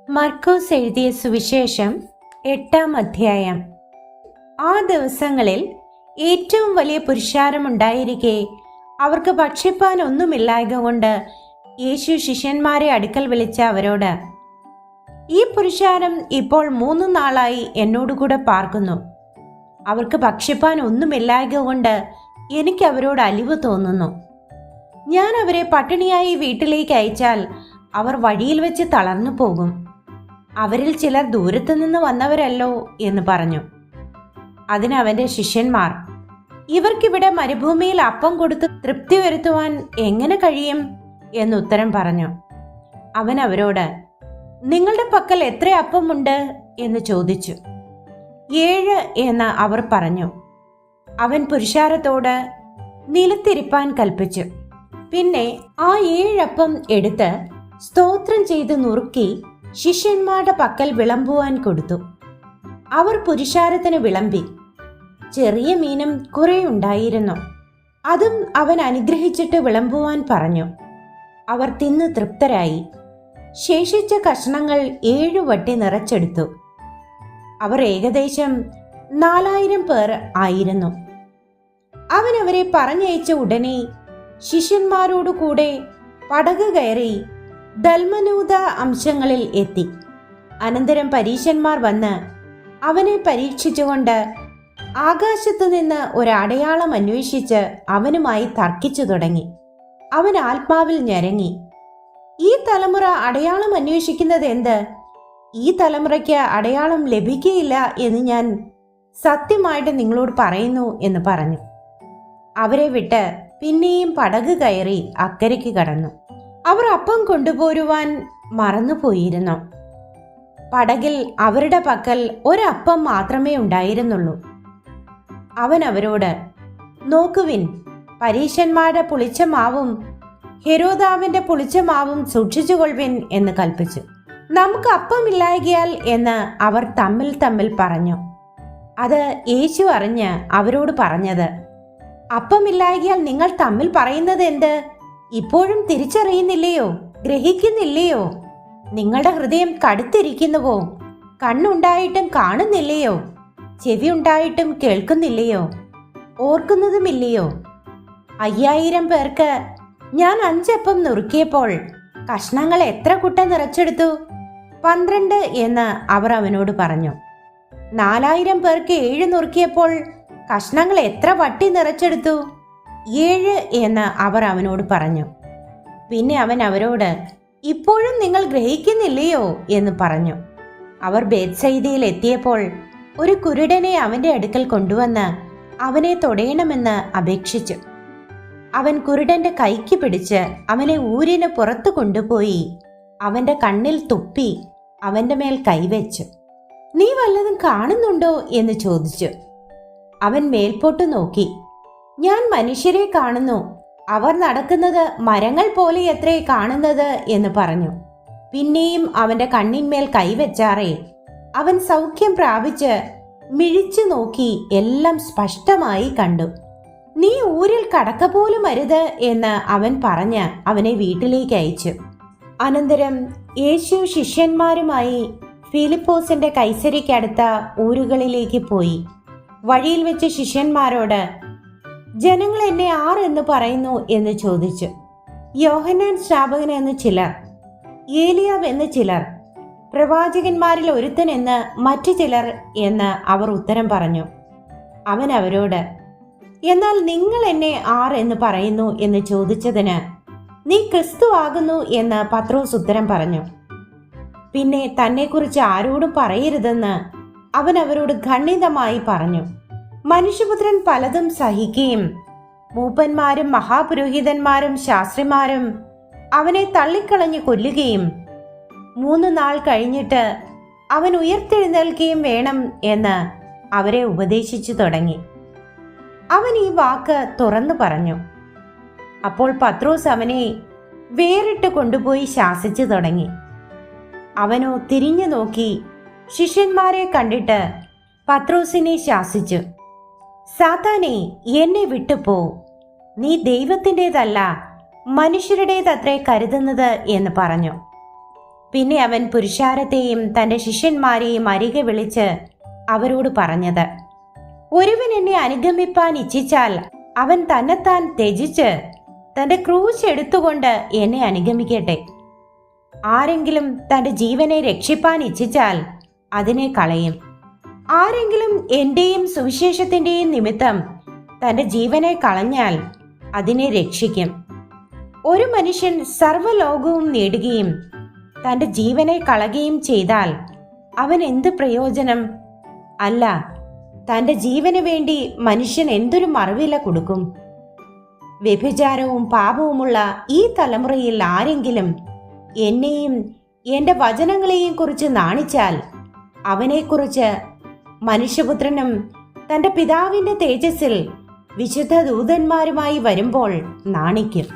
മർക്കോസ് എഴുതിയ സുവിശേഷം 8-ാം അധ്യായം. ആ ദിവസങ്ങളിൽ ഏറ്റവും വലിയ പുരുഷാരമുണ്ടായിരിക്കെ അവർക്ക് ഭക്ഷിപ്പാൻ ഒന്നുമില്ലായകൊണ്ട് യേശു ശിഷ്യന്മാരെ അടുക്കൽ വിളിച്ച അവരോട്, ഈ പുരുഷാരം ഇപ്പോൾ 3 നാളായി എന്നോടുകൂടെ പാർക്കുന്നു. അവർക്ക് ഭക്ഷിപ്പാൻ ഒന്നുമില്ലായകൊണ്ട് എനിക്ക് അവരോട് അലിവ് തോന്നുന്നു. ഞാൻ അവരെ പട്ടിണിയായി വീട്ടിലേക്ക് അയച്ചാൽ അവർ വഴിയിൽ വെച്ച് തളർന്നു പോകും. അവരിൽ ചിലർ ദൂരത്തു നിന്ന് വന്നവരല്ലോ എന്ന് പറഞ്ഞു. അതിന് അവന്റെ ശിഷ്യന്മാർ, ഇവർക്കിവിടെ മരുഭൂമിയിൽ അപ്പം കൊടുത്ത് തൃപ്തി വരുത്തുവാൻ എങ്ങനെ കഴിയും എന്നുത്തരം പറഞ്ഞു. അവൻ അവരോട്, നിങ്ങളുടെ പക്കൽ എത്ര അപ്പമുണ്ട് എന്ന് ചോദിച്ചു. 7 എന്ന് അവർ പറഞ്ഞു. അവൻ പുരുഷാരത്തോട് നിലത്തിരിപ്പാൻ കൽപ്പിച്ചു. പിന്നെ ആ 7 അപ്പം എടുത്ത് സ്തോത്രം ചെയ്ത് നുറുക്കി ശിഷ്യന്മാരുടെ പക്കൽ വിളമ്പുവാൻ കൊടുത്തു. അവർ പുരുഷാരത്തിന് വിളമ്പി. ചെറിയ മീനും കുറെ ഉണ്ടായിരുന്നു. അതും അവൻ അനുഗ്രഹിച്ചിട്ട് വിളമ്പുവാൻ പറഞ്ഞു. അവർ തിന്ന് തൃപ്തരായി. ശേഷിച്ച കഷ്ണങ്ങൾ 7 വട്ടി നിറച്ചെടുത്തു. അവർ ഏകദേശം 4000 പേർ ആയിരുന്നു. അവൻ അവരെ പറഞ്ഞയച്ച ഉടനെ ശിഷ്യന്മാരോടു കൂടെ പടക് കയറി ദൽമനൂത അംശങ്ങളിൽ എത്തി. അനന്തരം പരീശന്മാർ വന്ന് അവനെ പരീക്ഷിച്ചുകൊണ്ട് ആകാശത്തു നിന്ന് ഒരടയാളം അന്വേഷിച്ച് അവനുമായി തർക്കിച്ചു തുടങ്ങി. അവൻ ആത്മാവിൽ ഞരങ്ങി, ഈ തലമുറ അടയാളം അന്വേഷിക്കുന്നത് എന്ത്? ഈ തലമുറയ്ക്ക് അടയാളം ലഭിക്കുകയില്ല എന്ന് ഞാൻ സത്യമായിട്ട് നിങ്ങളോട് പറയുന്നു എന്ന് പറഞ്ഞു. അവരെ വിട്ട് പിന്നെയും പടക് കയറി അക്കരയ്ക്ക് കടന്നു. അവർ അപ്പം കൊണ്ടുപോരുവാൻ മറന്നുപോയിരുന്നു. പടകിൽ അവരുടെ പക്കൽ ഒരപ്പം മാത്രമേ ഉണ്ടായിരുന്നുള്ളൂ. അവൻ അവരോട്, നോക്കുവിൻ, പരീശന്മാരുടെ പുളിച്ച മാവും ഹെരോദാവിന്റെ പുളിച്ച മാവും സൂക്ഷിച്ചുകൊള്ളുവിൻ എന്ന് കൽപ്പിച്ചു. നമുക്ക് അപ്പമില്ലായകയാൽ എന്ന് അവർ തമ്മിൽ പറഞ്ഞു. അത് യേശു അറിഞ്ഞ് അവരോട് പറഞ്ഞത്, അപ്പമില്ലായകയാൽ നിങ്ങൾ തമ്മിൽ പറയുന്നത് എന്ത്? ഇപ്പോഴും തിരിച്ചറിയുന്നില്ലയോ? ഗ്രഹിക്കുന്നില്ലയോ? നിങ്ങളുടെ ഹൃദയം കടുത്തിരിക്കുന്നുവോ? കണ്ണുണ്ടായിട്ടും കാണുന്നില്ലയോ? ചെവി ഉണ്ടായിട്ടും കേൾക്കുന്നില്ലയോ? ഓർക്കുന്നതുമില്ലയോ? 5000 പേർക്ക് ഞാൻ 5 അപ്പം നുറുക്കിയപ്പോൾ കഷ്ണങ്ങൾ എത്ര കുട്ട നിറച്ചെടുത്തു? 12 എന്ന് അവർ അവനോട് പറഞ്ഞു. 4000 പേർക്ക് 7 നുറുക്കിയപ്പോൾ കഷ്ണങ്ങൾ എത്ര വട്ടി നിറച്ചെടുത്തു? 7 എന്ന് അവർ അവനോട് പറഞ്ഞു. പിന്നെ അവൻ അവരോട്, ഇപ്പോഴും നിങ്ങൾ ഗ്രഹിക്കുന്നില്ലയോ എന്ന് പറഞ്ഞു. അവർ ബേത്സയിദയിൽ എത്തിയപ്പോൾ ഒരു കുരുടനെ അവന്റെ അടുക്കൽ കൊണ്ടുവന്ന് അവനെ തൊടയണമെന്ന് അപേക്ഷിച്ചു. അവൻ കുരുടന്റെ കൈക്ക് പിടിച്ച് അവനെ ഊരിന് പുറത്തു കൊണ്ടുപോയി അവന്റെ കണ്ണിൽ തുപ്പി അവന്റെ മേൽ കൈവച്ചു. നീ വല്ലതും കാണുന്നുണ്ടോ എന്ന് ചോദിച്ചു. അവൻ മേൽപോട്ട് നോക്കി, ഞാൻ മനുഷ്യരെ കാണുന്നു, അവർ നടക്കുന്നത് മരങ്ങൾ പോലെ എത്രേ കാണുന്നത് എന്ന് പറഞ്ഞു. പിന്നെയും അവന്റെ കണ്ണിന്മേൽ കൈവച്ചാറേ അവൻ സൗഖ്യം പ്രാപിച്ച് മിഴിച്ചു നോക്കി എല്ലാം സ്പഷ്ടമായി കണ്ടു. നീ ഊരിൽ കടക്ക പോലും അരുത് എന്ന് അവൻ പറഞ്ഞ് അവനെ വീട്ടിലേക്ക് അയച്ചു. അനന്തരം യേശു ശിഷ്യന്മാരുമായി ഫിലിപ്പോസിന്റെ കൈസരിക്കടുത്ത ഊരുകളിലേക്ക് പോയി. വഴിയിൽ വെച്ച് ശിഷ്യന്മാരോട്, ജനങ്ങൾ എന്നെ ആർ എന്ന് പറയുന്നു എന്ന് ചോദിച്ചു. യോഹന്നാൻ സ്നാപകൻ എന്ന് ചിലർ, ഏലിയാവ് എന്ന് ചിലർ, പ്രവാചകന്മാരിൽ ഒരുത്തൻ എന്ന് മറ്റു ചിലർ എന്ന് അവർ ഉത്തരം പറഞ്ഞു. അവൻ അവരോട്, എന്നാൽ നിങ്ങൾ എന്നെ ആർ എന്ന് പറയുന്നു എന്ന് ചോദിച്ചതിന്, നീ ക്രിസ്തു ആകുന്നു എന്ന് പത്രോസ് ഉത്തരം പറഞ്ഞു. പിന്നെ തന്നെക്കുറിച്ച് ആരോടും പറയരുതെന്ന് അവൻ അവരോട് ഖണ്ഡിതമായി പറഞ്ഞു. മനുഷ്യപുത്രൻ പലതും സഹിക്കുകയും മൂപ്പന്മാരും മഹാപുരോഹിതന്മാരും ശാസ്ത്രിമാരും അവനെ തള്ളിക്കളഞ്ഞു കൊല്ലുകയും 3 നാൾ കഴിഞ്ഞിട്ട് അവൻ ഉയർത്തെഴുന്നേൽക്കുകയും വേണം എന്ന് അവരെ ഉപദേശിച്ചു തുടങ്ങി. അവൻ ഈ വാക്ക് തുറന്നു പറഞ്ഞു. അപ്പോൾ പത്രോസ് അവനെ വേറിട്ട് കൊണ്ടുപോയി ശാസിച്ചു തുടങ്ങി. അവനോ തിരിഞ്ഞു നോക്കി ശിഷ്യന്മാരെ കണ്ടിട്ട് പത്രോസിനെ ശാസിച്ചു. സാത്താനേ, എന്നെ വിട്ടുപോ, നീ ദൈവത്തിൻ്റെതല്ല മനുഷ്യരുടേതത്രേ കരുതുന്നത് എന്ന് പറഞ്ഞു. പിന്നെ അവൻ പുരുഷാരത്തെയും തന്റെ ശിഷ്യന്മാരെയും അരികെ വിളിച്ച് അവരോട് പറഞ്ഞത്, ഒരുവൻ എന്നെ അനുഗമിപ്പാൻ ഇച്ഛിച്ചാൽ അവൻ തന്നെത്താൻ ത്യജിച്ച് തന്റെ ക്രൂശ് എടുത്തുകൊണ്ട് എന്നെ അനുഗമിക്കട്ടെ. ആരെങ്കിലും തന്റെ ജീവനെ രക്ഷിപ്പാൻ ഇച്ഛിച്ചാൽ അതിനെ കളയും. ആരെങ്കിലും എന്റെയും സുവിശേഷത്തിന്റെയും നിമിത്തം തന്റെ ജീവനെ കളഞ്ഞാൽ അതിനെ രക്ഷിക്കും. ഒരു മനുഷ്യൻ സർവ്വലോകവും നേടുകയും തന്റെ ജീവനെ കളയുകയും ചെയ്താൽ അവൻ എന്ത് പ്രയോജനം? അല്ല, തന്റെ ജീവന് വേണ്ടി മനുഷ്യൻ എന്തൊരു മറുവില കൊടുക്കും? വ്യഭിചാരവും പാപവുമുള്ള ഈ തലമുറയിൽ ആരെങ്കിലും എന്നെയും എന്റെ വചനങ്ങളെയും കുറിച്ച് നാണിച്ചാൽ അവനെക്കുറിച്ച് മനുഷ്യപുത്രനും തന്റെ പിതാവിന്റെ തേജസ്സിൽ വിശുദ്ധ ദൂതന്മാരുമായി വരുമ്പോൾ നാണിക്കും.